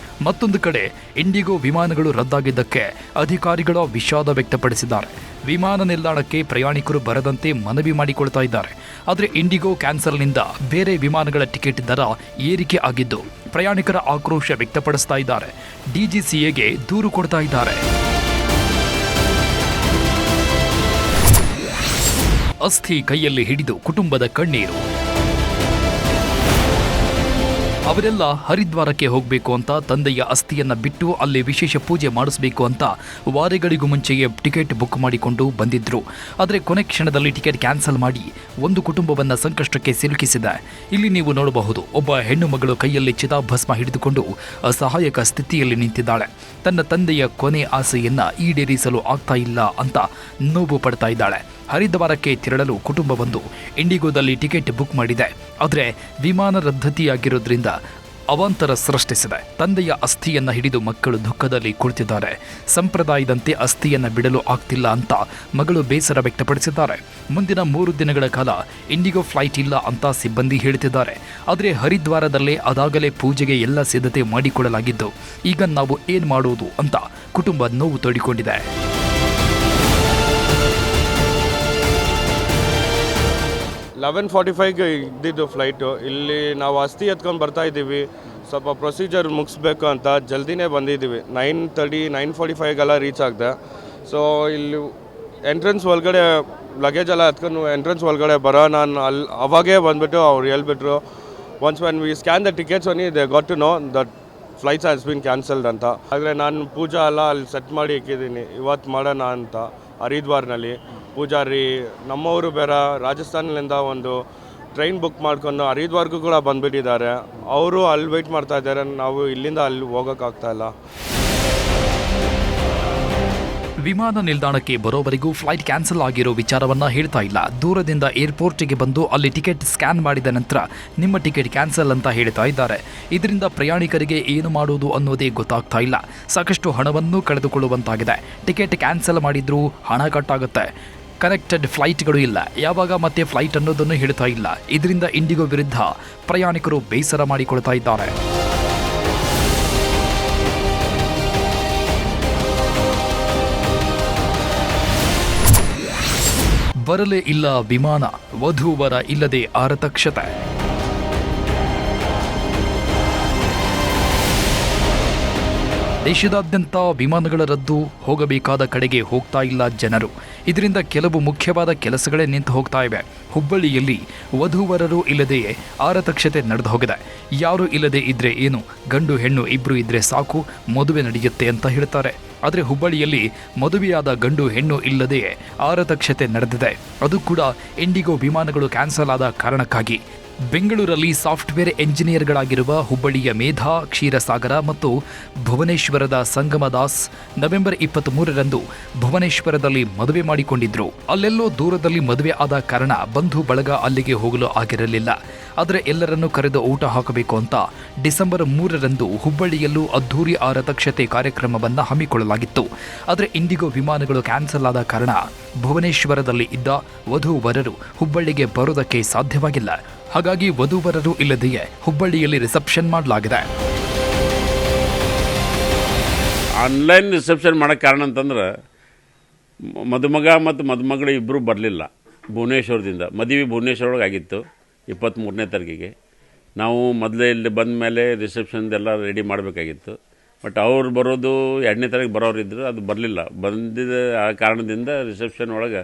ಮತ್ತೊಂದು ಕಡೆ ಇಂಡಿಗೋ ವಿಮಾನಗಳು ರದ್ದಾಗಿದ್ದಕ್ಕೆ ಅಧಿಕಾರಿಗಳ ವಿಷಾದ ವ್ಯಕ್ತಪಡಿಸಿದ್ದಾರೆ. ವಿಮಾನ ನಿಲ್ದಾಣಕ್ಕೆ ಪ್ರಯಾಣಿಕರು ಬರದಂತೆ ಮನವಿ ಮಾಡಿಕೊಳ್ತಾ ಇದ್ದಾರೆ. ಆದರೆ ಇಂಡಿಗೋ ಕ್ಯಾನ್ಸಲ್ನಿಂದ ಬೇರೆ ವಿಮಾನಗಳ ಟಿಕೆಟ್ ದರ ಏರಿಕೆ ಆಗಿದ್ದು ಪ್ರಯಾಣಿಕರ ಆಕ್ರೋಶ ವ್ಯಕ್ತಪಡಿಸ್ತಾ ಇದ್ದಾರೆ. ಡಿಜಿಸಿಎಗೆ ದೂರು ಕೊಡ್ತಾ ಇದ್ದಾರೆ. ಅಸ್ಥಿ ಕೈಯಲ್ಲಿ ಹಿಡಿದು ಕುಟುಂಬದ ಕಣ್ಣೀರು. ಅವರೆಲ್ಲ ಹರಿದ್ವಾರಕ್ಕೆ ಹೋಗಬೇಕು ಅಂತ ತಂದೆಯ ಅಸ್ಥಿಯನ್ನ ಬಿಟ್ಟು ಅಲ್ಲಿ ವಿಶೇಷ ಪೂಜೆ ಮಾಡಿಸಬೇಕು ಅಂತ ವಾರಗಳಿಗೂ ಮುಂಚೆಯೇ ಟಿಕೆಟ್ ಬುಕ್ ಮಾಡಿಕೊಂಡು ಬಂದಿದ್ರು. ಆದರೆ ಕೊನೆ ಕ್ಷಣದಲ್ಲಿ ಟಿಕೆಟ್ ಕ್ಯಾನ್ಸಲ್ ಮಾಡಿ ಒಂದು ಕುಟುಂಬವನ್ನ ಸಂಕಷ್ಟಕ್ಕೆ ಸಿಲುಕಿಸಿದೆ. ಇಲ್ಲಿ ನೀವು ನೋಡಬಹುದು, ಒಬ್ಬ ಹೆಣ್ಣು ಮಗಳು ಕೈಯಲ್ಲಿ ಚಿತಾಭಸ್ಮ ಹಿಡಿದುಕೊಂಡು ಅಸಹಾಯಕ ಸ್ಥಿತಿಯಲ್ಲಿ ನಿಂತಿದ್ದಾಳೆ. ತನ್ನ ತಂದೆಯ ಕೊನೆ ಆಸೆಯನ್ನ ಈಡೇರಿಸಲು ಆಗ್ತಾ ಇಲ್ಲ ಅಂತ ನೋವು ಪಡ್ತಾ ಇದ್ದಾಳೆ. ಹರಿದ್ವಾರಕ್ಕೆ ತೆರಳಲು ಕುಟುಂಬವೊಂದು ಇಂಡಿಗೋದಲ್ಲಿ ಟಿಕೆಟ್ ಬುಕ್ ಮಾಡಿದೆ. ಆದರೆ ವಿಮಾನ ರದ್ದತಿಯಾಗಿರೋದ್ರಿಂದ ಅವಾಂತರ ಸೃಷ್ಟಿಸಿದೆ. ತಂದೆಯ ಅಸ್ಥಿಯನ್ನ ಹಿಡಿದು ಮಕ್ಕಳು ದುಃಖದಲ್ಲಿ ಕುಳಿತಿದ್ದಾರೆ. ಸಂಪ್ರದಾಯದಂತೆ ಅಸ್ಥಿಯನ್ನ ಬಿಡಲು ಆಗ್ತಿಲ್ಲ ಅಂತ ಮಗಳು ಬೇಸರ ವ್ಯಕ್ತಪಡಿಸಿದ್ದಾರೆ. ಮುಂದಿನ 3 ದಿನಗಳ ಕಾಲ ಇಂಡಿಗೋ ಫ್ಲೈಟ್ ಇಲ್ಲ ಅಂತ ಸಿಬ್ಬಂದಿ ಹೇಳ್ತಿದ್ದಾರೆ. ಆದರೆ ಹರಿದ್ವಾರದಲ್ಲೇ ಅದಾಗಲೇ ಪೂಜೆಗೆ ಎಲ್ಲ ಸಿದ್ಧತೆ ಮಾಡಿಕೊಳ್ಳಲಾಗಿದ್ದು ಈಗ ನಾವು ಏನ್ ಮಾಡೋದು ಅಂತ ಕುಟುಂಬ ನೋವು ತೋಡಿಕೊಂಡಿದೆ. 11:45ಗೆ ಇದ್ದಿದ್ದು ಫ್ಲೈಟು. ಇಲ್ಲಿ ನಾವು ಅಸ್ಥಿ ಎತ್ಕೊಂಡು ಬರ್ತಾ ಇದ್ದೀವಿ. ಸ್ವಲ್ಪ ಪ್ರೊಸೀಜರ್ ಮುಗಿಸ್ಬೇಕು ಅಂತ ಜಲ್ದಿನೇ ಬಂದಿದ್ದೀವಿ. 9:30 9:45ಗೆಲ್ಲ ರೀಚ್ ಆಗಿದೆ. ಸೊ ಇಲ್ಲಿ ಎಂಟ್ರೆನ್ಸ್ ಒಳಗಡೆ ಲಗೇಜ್ ಎಲ್ಲ ಎತ್ಕೊಂಡು ಎಂಟ್ರೆನ್ಸ್ ಒಳಗಡೆ ನಾನು ಅವಾಗೇ ಬಂದುಬಿಟ್ಟು ಅವ್ರು ಹೇಳ್ಬಿಟ್ರು, once when we scan the tickets only they got to know that flights has been cancelled ಅಂತ. ಆದರೆ ನಾನು ಪೂಜಾ ಎಲ್ಲ ಅಲ್ಲಿ ಸೆಟ್ ಮಾಡಿ ಇಕ್ಕಿದ್ದೀನಿ, ಇವತ್ತು ಮಾಡೋಣ ಅಂತ. ಹರಿದ್ವಾರ್ನಲ್ಲಿ ಪೂಜಾರಿ ನಮ್ಮವರು ಬೇರೆ ರಾಜಸ್ಥಾನದಿಂದ ಒಂದು ಟ್ರೈನ್ ಬುಕ್ ಮಾಡ್ಕೊಂಡು ಹರಿದ್ವಾರ್ಗೂ ಕೂಡ ಬಂದುಬಿಟ್ಟಿದ್ದಾರೆ. ಅವರು ಅಲ್ಲಿ ವೆಯ್ಟ್ ಮಾಡ್ತಾ ಇದ್ದಾರೆ. ನಾವು ಇಲ್ಲಿಂದ ಅಲ್ಲಿ ಹೋಗೋಕ್ಕಾಗ್ತಾ ಇಲ್ಲ. ವಿಮಾನ ನಿಲ್ದಾಣಕ್ಕೆ ಬರೋವರೆಗೂ ಫ್ಲೈಟ್ ಕ್ಯಾನ್ಸಲ್ ಆಗಿರೋ ವಿಚಾರವನ್ನ ಹೇಳ್ತಾ ಇಲ್ಲ. ದೂರದಿಂದ ಏರ್ಪೋರ್ಟ್ಗೆ ಬಂದು ಅಲ್ಲಿ ಟಿಕೆಟ್ ಸ್ಕ್ಯಾನ್ ಮಾಡಿದ ನಂತರ ನಿಮ್ಮ ಟಿಕೆಟ್ ಕ್ಯಾನ್ಸಲ್ ಅಂತ ಹೇಳ್ತಾ ಇದ್ದಾರೆ. ಇದರಿಂದ ಪ್ರಯಾಣಿಕರಿಗೆ ಏನು ಮಾಡೋದು ಅನ್ನೋದೇ ಗೊತ್ತಾಗ್ತಾ ಇಲ್ಲ. ಸಾಕಷ್ಟು ಹಣವನ್ನು ಕಳೆದುಕೊಳ್ಳುವಂತಾಗಿದೆ. ಟಿಕೆಟ್ ಕ್ಯಾನ್ಸಲ್ ಮಾಡಿದ್ರೂ ಹಣ ಕಟ್ಟಾಗುತ್ತೆ. ಕನೆಕ್ಟೆಡ್ ಫ್ಲೈಟ್ಗಳು ಇಲ್ಲ, ಯಾವಾಗ ಮತ್ತೆ ಫ್ಲೈಟ್ ಅನ್ನೋದನ್ನು ಹೇಳ್ತಾ ಇಲ್ಲ. ಇದರಿಂದ ಇಂಡಿಗೋ ವಿರುದ್ಧ ಪ್ರಯಾಣಿಕರು ಬೇಸರ ಮಾಡಿಕೊಳ್ತಾ ಇದ್ದಾರೆ. ಬರಲೇ ಇಲ್ಲ ವಿಮಾನ, ವಧೂವರ ಇಲ್ಲದೆ ಆರತಕ್ಷತೆ. ದೇಶದಾದ್ಯಂತ ವಿಮಾನಗಳ ರದ್ದು, ಹೋಗಬೇಕಾದ ಕಡೆಗೆ ಹೋಗ್ತಾ ಇಲ್ಲ ಜನರು. ಇದರಿಂದ ಕೆಲವು ಮುಖ್ಯವಾದ ಕೆಲಸಗಳೇ ನಿಂತು ಹೋಗ್ತಾ ಇವೆ. ಹುಬ್ಬಳ್ಳಿಯಲ್ಲಿ ವಧೂವರರು ಇಲ್ಲದೆಯೇ ಆರತಕ್ಷತೆ ನಡೆದು ಹೋಗಿದೆ. ಯಾರು ಇಲ್ಲದೆ ಇದ್ರೆ ಏನು, ಗಂಡು ಹೆಣ್ಣು ಇಬ್ರು ಇದ್ರೆ ಸಾಕು, ಮದುವೆ ನಡೆಯುತ್ತೆ ಅಂತ ಹೇಳ್ತಾರೆ. ಆದರೆ ಹುಬ್ಬಳ್ಳಿಯಲ್ಲಿ ಮದುವೆಯಾದ ಗಂಡು ಹೆಣ್ಣು ಇಲ್ಲದೆಯೇ ಆರತಕ್ಷತೆ ನಡೆದಿದೆ. ಅದು ಕೂಡ ಇಂಡಿಗೋ ವಿಮಾನಗಳು ಕ್ಯಾನ್ಸಲ್ ಆದ ಕಾರಣಕ್ಕಾಗಿ. ಬೆಂಗಳೂರಲ್ಲಿ ಸಾಫ್ಟ್ವೇರ್ ಎಂಜಿನಿಯರ್ಗಳಾಗಿರುವ ಹುಬ್ಬಳ್ಳಿಯ ಮೇಧಾ ಕ್ಷೀರಸಾಗರ ಮತ್ತು ಭುವನೇಶ್ವರದ ಸಂಗಮದಾಸ್ ನವೆಂಬರ್ 23ರಂದು ಭುವನೇಶ್ವರದಲ್ಲಿ ಮದುವೆ ಮಾಡಿಕೊಂಡಿದ್ರು. ಅಲ್ಲೆಲ್ಲೋ ದೂರದಲ್ಲಿ ಮದುವೆ ಆದ ಕಾರಣ ಬಂಧು ಬಳಗ ಅಲ್ಲಿಗೆ ಹೋಗಲು ಆಗಿರಲಿಲ್ಲ. ಆದರೆ ಎಲ್ಲರನ್ನೂ ಕರೆದು ಊಟ ಹಾಕಬೇಕು ಅಂತ ಡಿಸೆಂಬರ್ 3ರಂದು ಹುಬ್ಬಳ್ಳಿಯಲ್ಲೂ ಅದ್ಧೂರಿ ಆರತಕ್ಷತೆ ಕಾರ್ಯಕ್ರಮವನ್ನು ಹಮ್ಮಿಕೊಳ್ಳಲಾಗಿತ್ತು. ಆದರೆ ಇಂಡಿಗೋ ವಿಮಾನಗಳು ಕ್ಯಾನ್ಸಲ್ ಆದ ಕಾರಣ ಭುವನೇಶ್ವರದಲ್ಲಿ ಇದ್ದ ವಧೂವರರು ಹುಬ್ಬಳ್ಳಿಗೆ ಬರೋದಕ್ಕೆ ಸಾಧ್ಯವಾಗಿಲ್ಲ. ಹಾಗಾಗಿ ವಧೂವರರು ಇಲ್ಲದೆಯೇ ಹುಬ್ಬಳ್ಳಿಯಲ್ಲಿ ರಿಸೆಪ್ಷನ್ ಮಾಡಲಾಗಿದೆ. ಆನ್ಲೈನ್ ರಿಸೆಪ್ಷನ್ ಮಾಡೋಕ್ಕೆ ಕಾರಣ ಅಂತಂದ್ರೆ ಮದುಮಗ ಮತ್ತು ಮದುಮಗಳು ಇಬ್ಬರು ಬರಲಿಲ್ಲ. ಭುವನೇಶ್ವರದಿಂದ ಮದುವೆ ಭುವನೇಶ್ವರೊಳಗೆ ಆಗಿತ್ತು 23ನೇ ತಾರೀಕಿಗೆ. ನಾವು ಮೊದಲೇ ಇಲ್ಲಿ ಬಂದ ಮೇಲೆ ರಿಸೆಪ್ಷನ್ದೆಲ್ಲ ರೆಡಿ ಮಾಡಬೇಕಾಗಿತ್ತು. ಬಟ್ ಅವ್ರು ಬರೋದು 2ನೇ ತಾರೀಕು ಬರೋರಿದ್ದರು, ಅದು ಬರಲಿಲ್ಲ. ಬಂದಿದ್ದ ಆ ಕಾರಣದಿಂದ ರಿಸೆಪ್ಷನ್ ಒಳಗೆ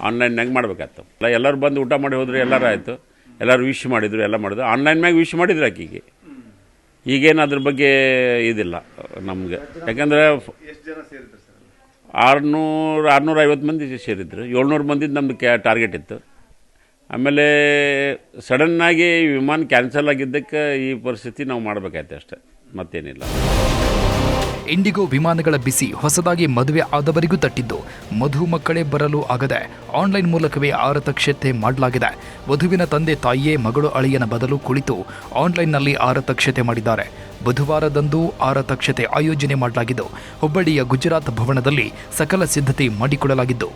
ಆನ್ಲೈನ್ನಾಗ ಮಾಡಬೇಕಾಯ್ತು. ಎಲ್ಲರೂ ಬಂದು ಊಟ ಮಾಡಿ ಹೋದ್ರೆ ಎಲ್ಲರೂ ಆಯಿತು, ಎಲ್ಲರೂ ವಿಶ್ ಮಾಡಿದರು, ಎಲ್ಲ ಮಾಡಿದ್ರು. ಆನ್ಲೈನ್ ಮ್ಯಾಗ ವಿಶ್ ಮಾಡಿದ್ರು ಆಕಿಗೆ. ಈಗೇನು ಅದ್ರ ಬಗ್ಗೆ ಇದಿಲ್ಲ ನಮಗೆ. ಯಾಕಂದರೆ 650 ಮಂದಿ ಸೇರಿದ್ರು. 700 ಮಂದಿದ್ದು ನಮ್ಮದು ಟಾರ್ಗೆಟ್ ಇತ್ತು. ಆಮೇಲೆ ಸಡನ್ನಾಗಿ ವಿಮಾನ ಕ್ಯಾನ್ಸಲ್ ಆಗಿದ್ದಕ್ಕೆ ಈ ಪರಿಸ್ಥಿತಿ ನಾವು ಮಾಡಬೇಕಾಯ್ತು ಅಷ್ಟೇ, ಮತ್ತೇನಿಲ್ಲ. ಇಂಡಿಗೋ ವಿಮಾನಗಳ ಬಿಸಿ ಹೊಸದಾಗಿ ಮದುವೆ ಆದವರಿಗೂ ತಟ್ಟಿದ್ದು. ಮಧುಮಕ್ಕಳೇ ಬರಲು ಆಗದೆ ಆನ್ಲೈನ್ ಮೂಲಕವೇ ಆರತಕ್ಷತೆ ಮಾಡಲಾಗಿದೆ. ವಧುವಿನ ತಂದೆ ತಾಯಿಯೇ ಮಗಳು ಅಳಿಯನ ಬದಲು ಕುಳಿತು ಆನ್ಲೈನ್ನಲ್ಲಿ ಆರತಕ್ಷತೆ ಮಾಡಿದ್ದಾರೆ. ಬುಧವಾರದಂದು ಆರತಕ್ಷತೆ ಆಯೋಜನೆ ಮಾಡಲಾಗಿದ್ದು ಹುಬ್ಬಳ್ಳಿಯ ಗುಜರಾತ್ ಭವನದಲ್ಲಿ ಸಕಲ ಸಿದ್ಧತೆ ಮಾಡಿಕೊಳ್ಳಲಾಗಿದ್ದು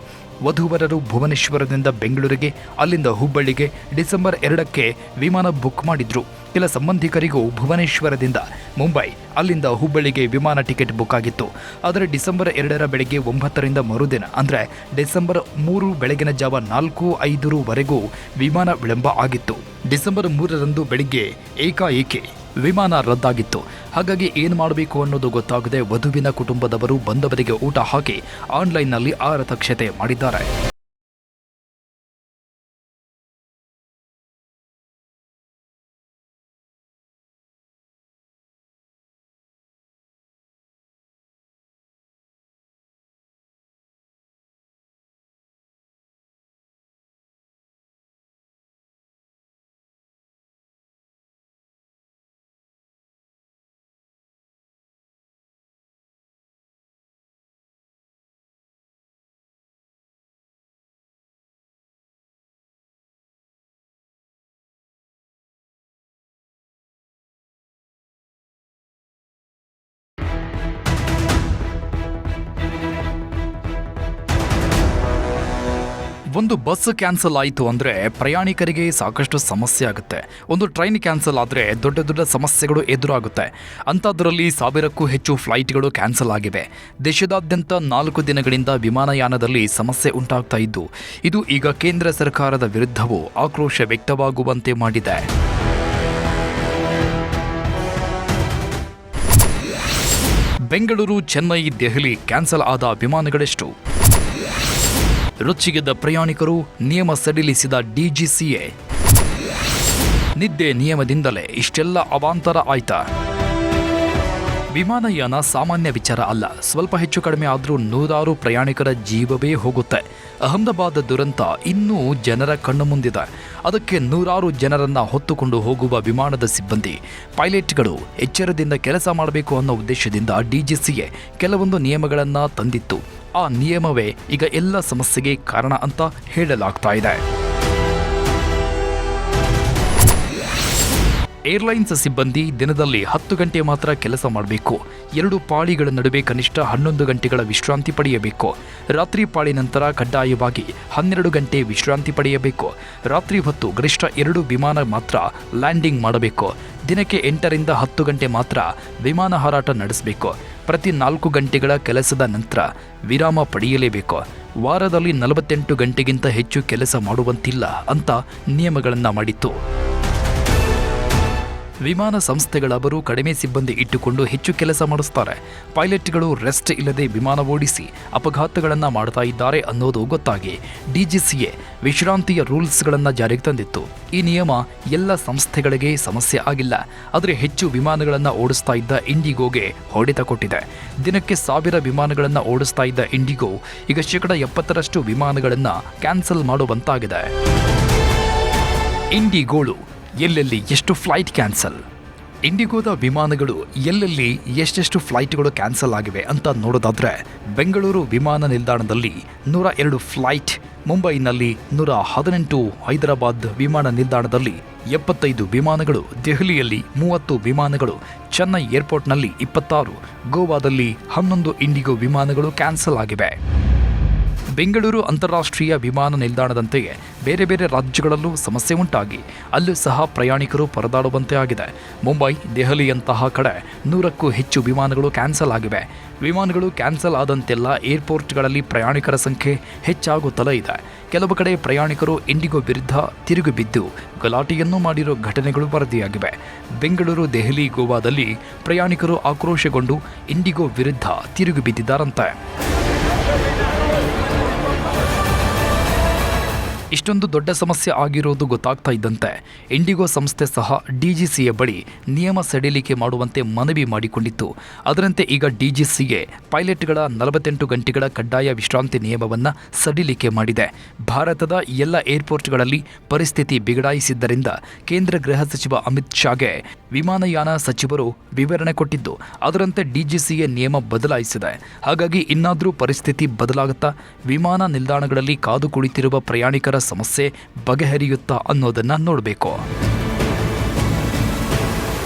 ವಧುವರರು ಭುವನೇಶ್ವರದಿಂದ ಬೆಂಗಳೂರಿಗೆ, ಅಲ್ಲಿಂದ ಹುಬ್ಬಳ್ಳಿಗೆ ಡಿಸೆಂಬರ್ 2ಕ್ಕೆ ವಿಮಾನ ಬುಕ್ ಮಾಡಿದ್ರು. ಕೆಲ ಸಂಬಂಧಿಕರಿಗೂ ಭುವನೇಶ್ವರದಿಂದ ಮುಂಬೈ, ಅಲ್ಲಿಂದ ಹುಬ್ಬಳ್ಳಿಗೆ ವಿಮಾನ ಟಿಕೆಟ್ ಬುಕ್ ಆಗಿತ್ತು. ಆದರೆ ಡಿಸೆಂಬರ್ 2ರ ಬೆಳಗ್ಗೆ 9ರಿಂದ ಮರುದಿನ ಅಂದರೆ ಡಿಸೆಂಬರ್ 3 ಬೆಳಗಿನ ಜಾವ 4:05ವರೆಗೂ ವಿಮಾನ ವಿಳಂಬ ಆಗಿತ್ತು. ಡಿಸೆಂಬರ್ 3ರಂದು ಬೆಳಿಗ್ಗೆ ಏಕಾಏಕಿ ವಿಮಾನ ರದ್ದಾಗಿತ್ತು. ಹಾಗಾಗಿ ಏನು ಮಾಡಬೇಕು ಅನ್ನೋದು ಗೊತ್ತಾಗದೆ ವಧುವಿನ ಕುಟುಂಬದವರು ಬಂದವರಿಗೆ ಊಟ ಹಾಕಿ ಆನ್ಲೈನ್ನಲ್ಲಿ ಆರತಕ್ಷತೆ ಮಾಡಿದ್ದಾರೆ. ಒಂದು ಬಸ್ ಕ್ಯಾನ್ಸಲ್ ಆಯಿತು ಅಂದರೆ ಪ್ರಯಾಣಿಕರಿಗೆ ಸಾಕಷ್ಟು ಸಮಸ್ಯೆ ಆಗುತ್ತೆ. ಒಂದು ಟ್ರೈನ್ ಕ್ಯಾನ್ಸಲ್ ಆದರೆ ದೊಡ್ಡ ದೊಡ್ಡ ಸಮಸ್ಯೆಗಳು ಎದುರಾಗುತ್ತೆ. ಅಂಥದ್ರಲ್ಲಿ 1000ಕ್ಕೂ ಹೆಚ್ಚು ಫ್ಲೈಟ್ಗಳು ಕ್ಯಾನ್ಸಲ್ ಆಗಿವೆ. ದೇಶದಾದ್ಯಂತ 4 ದಿನಗಳಿಂದ ವಿಮಾನಯಾನದಲ್ಲಿ ಸಮಸ್ಯೆ ಉಂಟಾಗ್ತಾ ಇದ್ದು ಇದು ಈಗ ಕೇಂದ್ರ ಸರ್ಕಾರದ ವಿರುದ್ಧವೂ ಆಕ್ರೋಶ ವ್ಯಕ್ತವಾಗುವಂತೆ ಮಾಡಿದೆ. ಬೆಂಗಳೂರು, ಚೆನ್ನೈ, ದೆಹಲಿ ಕ್ಯಾನ್ಸಲ್ ಆದ ವಿಮಾನಗಳೆಷ್ಟು? ರುಚಿಗೆದ್ದ ಪ್ರಯಾಣಿಕರು, ನಿಯಮ ಸಡಿಲಿಸಿದ ಡಿಜಿಸಿಎ. ನಿದ್ದೆ ನಿಯಮದಿಂದಲೇ ಇಷ್ಟೆಲ್ಲ ಅವಾಂತರ ಆಯ್ತಾ? ವಿಮಾನಯಾನ ಸಾಮಾನ್ಯ ವಿಚಾರ ಅಲ್ಲ. ಸ್ವಲ್ಪ ಹೆಚ್ಚು ಕಡಿಮೆ ಆದರೂ 100 ಪ್ರಯಾಣಿಕರ ಜೀವವೇ ಹೋಗುತ್ತೆ. ಅಹಮದಾಬಾದ್ ದುರಂತ ಇನ್ನೂ ಜನರ ಕಣ್ಣು ಮುಂದಿದೆ. ಅದಕ್ಕೆ 100 ಜನರನ್ನ ಹೊತ್ತುಕೊಂಡು ಹೋಗುವ ವಿಮಾನದ ಸಿಬ್ಬಂದಿ, ಪೈಲಟ್ಗಳು ಎಚ್ಚರದಿಂದ ಕೆಲಸ ಮಾಡಬೇಕು ಅನ್ನೋ ಉದ್ದೇಶದಿಂದ ಡಿಜಿಸಿಎ ಕೆಲವೊಂದು ನಿಯಮಗಳನ್ನು ತಂದಿತ್ತು. ಆ ನಿಯಮವೇ ಈಗ ಎಲ್ಲ ಸಮಸ್ಯೆಗೆ ಕಾರಣ ಅಂತ ಹೇಳಲಾಗ್ತಾ ಇದೆ. ಏರ್ಲೈನ್ಸ್ ಸಿಬ್ಬಂದಿ ದಿನದಲ್ಲಿ 10 ಗಂಟೆ ಮಾತ್ರ ಕೆಲಸ ಮಾಡಬೇಕು. 2 ಪಾಳಿಗಳ ನಡುವೆ ಕನಿಷ್ಠ 11 ಗಂಟೆಗಳ ವಿಶ್ರಾಂತಿ ಪಡೆಯಬೇಕು. ರಾತ್ರಿ ಪಾಳಿ ನಂತರ ಕಡ್ಡಾಯವಾಗಿ 12 ಗಂಟೆ ವಿಶ್ರಾಂತಿ ಪಡೆಯಬೇಕು. ರಾತ್ರಿ ಹೊತ್ತು ಗರಿಷ್ಠ 2 ವಿಮಾನ ಮಾತ್ರ ಲ್ಯಾಂಡಿಂಗ್ ಮಾಡಬೇಕು. ದಿನಕ್ಕೆ 8ರಿಂದ 10 ಗಂಟೆ ಮಾತ್ರ ವಿಮಾನ ಹಾರಾಟ ನಡೆಸಬೇಕು. ಪ್ರತಿ 4 ಗಂಟೆಗಳ ಕೆಲಸದ ನಂತರ ವಿರಾಮ ಪಡೆಯಲೇಬೇಕು. ವಾರದಲ್ಲಿ 48 ಗಂಟೆಗಿಂತ ಹೆಚ್ಚು ಕೆಲಸ ಮಾಡುವಂತಿಲ್ಲ ಅಂತ ನಿಯಮಗಳನ್ನು ಮಾಡಿತ್ತು. ವಿಮಾನ ಸಂಸ್ಥೆಗಳವರು ಕಡಿಮೆ ಸಿಬ್ಬಂದಿ ಇಟ್ಟುಕೊಂಡು ಹೆಚ್ಚು ಕೆಲಸ ಮಾಡಿಸ್ತಾರೆ. ಪೈಲಟ್ಗಳು ರೆಸ್ಟ್ ಇಲ್ಲದೆ ವಿಮಾನ ಓಡಿಸಿ ಅಪಘಾತಗಳನ್ನು ಮಾಡ್ತಾ ಇದ್ದಾರೆ ಅನ್ನೋದು ಗೊತ್ತಾಗಿ DGCA ವಿಶ್ರಾಂತಿಯ ರೂಲ್ಸ್ಗಳನ್ನು ಜಾರಿಗೆ ತಂದಿತ್ತು. ಈ ನಿಯಮ ಎಲ್ಲ ಸಂಸ್ಥೆಗಳಿಗೆ ಸಮಸ್ಯೆ ಆಗಿಲ್ಲ. ಆದರೆ ಹೆಚ್ಚು ವಿಮಾನಗಳನ್ನು ಓಡಿಸ್ತಾ ಇದ್ದ ಇಂಡಿಗೋಗೆ ಹೊಡೆತ ಕೊಟ್ಟಿದೆ. ದಿನಕ್ಕೆ 1000 ವಿಮಾನಗಳನ್ನು ಓಡಿಸ್ತಾ ಇದ್ದ ಇಂಡಿಗೋ ಈಗ 70% ವಿಮಾನಗಳನ್ನು ಕ್ಯಾನ್ಸಲ್ ಮಾಡುವಂತಾಗಿದೆ. ಇಂಡಿಗೋಳು ಎಲ್ಲೆಲ್ಲಿ ಎಷ್ಟು ಫ್ಲೈಟ್ ಕ್ಯಾನ್ಸಲ್? ಇಂಡಿಗೋದ ವಿಮಾನಗಳು ಎಲ್ಲೆಲ್ಲಿ ಎಷ್ಟೆಷ್ಟು ಫ್ಲೈಟ್ಗಳು ಕ್ಯಾನ್ಸಲ್ ಆಗಿವೆ ಅಂತ ನೋಡೋದಾದ್ರೆ, ಬೆಂಗಳೂರು ವಿಮಾನ ನಿಲ್ದಾಣದಲ್ಲಿ 102 ಫ್ಲೈಟ್, ಮುಂಬೈನಲ್ಲಿ 118, ಹೈದರಾಬಾದ್ ವಿಮಾನ ನಿಲ್ದಾಣದಲ್ಲಿ 75 ವಿಮಾನಗಳು, ದೆಹಲಿಯಲ್ಲಿ 30 ವಿಮಾನಗಳು, ಚೆನ್ನೈ ಏರ್ಪೋರ್ಟ್ನಲ್ಲಿ 26, ಗೋವಾದಲ್ಲಿ 11 ಇಂಡಿಗೋ ವಿಮಾನಗಳು ಕ್ಯಾನ್ಸಲ್ ಆಗಿವೆ. ಬೆಂಗಳೂರು ಅಂತಾರಾಷ್ಟ್ರೀಯ ವಿಮಾನ ನಿಲ್ದಾಣದಂತೆಯೇ ಬೇರೆ ಬೇರೆ ರಾಜ್ಯಗಳಲ್ಲೂ ಸಮಸ್ಯೆ ಉಂಟಾಗಿ ಅಲ್ಲೂ ಸಹ ಪ್ರಯಾಣಿಕರು ಪರದಾಡುವಂತೆ ಆಗಿದೆ. ಮುಂಬೈ, ದೆಹಲಿಯಂತಹ ಕಡೆ 100ಕ್ಕೂ ಹೆಚ್ಚು ವಿಮಾನಗಳು ಕ್ಯಾನ್ಸಲ್ ಆಗಿವೆ. ವಿಮಾನಗಳು ಕ್ಯಾನ್ಸಲ್ ಆದಂತೆಲ್ಲ ಏರ್ಪೋರ್ಟ್ಗಳಲ್ಲಿ ಪ್ರಯಾಣಿಕರ ಸಂಖ್ಯೆ ಹೆಚ್ಚಾಗುತ್ತಲೇ ಇದೆ. ಕೆಲವು ಕಡೆ ಪ್ರಯಾಣಿಕರು ಇಂಡಿಗೋ ವಿರುದ್ಧ ತಿರುಗಿ ಬಿದ್ದು ಗಲಾಟೆಯನ್ನು ಮಾಡಿರೋ ಘಟನೆಗಳು ವರದಿಯಾಗಿವೆ. ಬೆಂಗಳೂರು, ದೆಹಲಿ, ಗೋವಾದಲ್ಲಿ ಪ್ರಯಾಣಿಕರು ಆಕ್ರೋಶಗೊಂಡು ಇಂಡಿಗೋ ವಿರುದ್ಧ ತಿರುಗಿ ಬಿದ್ದಿದ್ದಾರಂತೆ. ಇಷ್ಟೊಂದು ದೊಡ್ಡ ಸಮಸ್ಯೆ ಆಗಿರೋದು ಗೊತ್ತಾಗ್ತಾ ಇದ್ದಂತೆ ಇಂಡಿಗೋ ಸಂಸ್ಥೆ ಸಹ DGCA ಬಳಿ ನಿಯಮ ಸಡಿಲಿಕೆ ಮಾಡುವಂತೆ ಮನವಿ ಮಾಡಿಕೊಂಡಿತ್ತು. ಅದರಂತೆ ಈಗ DGCA ಪೈಲಟ್ಗಳ 48 ಗಂಟೆಗಳ ಕಡ್ಡಾಯ ವಿಶ್ರಾಂತಿ ನಿಯಮವನ್ನು ಸಡಿಲಿಕೆ ಮಾಡಿದೆ. ಭಾರತದ ಎಲ್ಲ ಏರ್ಪೋರ್ಟ್ಗಳಲ್ಲಿ ಪರಿಸ್ಥಿತಿ ಬಿಗಡಾಯಿಸಿದ್ದರಿಂದ ಕೇಂದ್ರ ಗೃಹ ಸಚಿವ ಅಮಿತ್ ಶಾಗೆ ವಿಮಾನಯಾನ ಸಚಿವರು ವಿವರಣೆ ಕೊಟ್ಟಿದ್ದು, ಅದರಂತೆ DGCA ನಿಯಮ ಬದಲಾಯಿಸಿದೆ. ಹಾಗಾಗಿ ಇನ್ನಾದರೂ ಪರಿಸ್ಥಿತಿ ಬದಲಾಗುತ್ತಾ, ವಿಮಾನ ನಿಲ್ದಾಣಗಳಲ್ಲಿ ಕಾದು ಕುಳಿತಿರುವ ಪ್ರಯಾಣಿಕರ ಸಮಸ್ಯೆ ಬಗೆಹರಿಯುತ್ತಾ ಅನ್ನೋದನ್ನ ನೋಡಬೇಕು.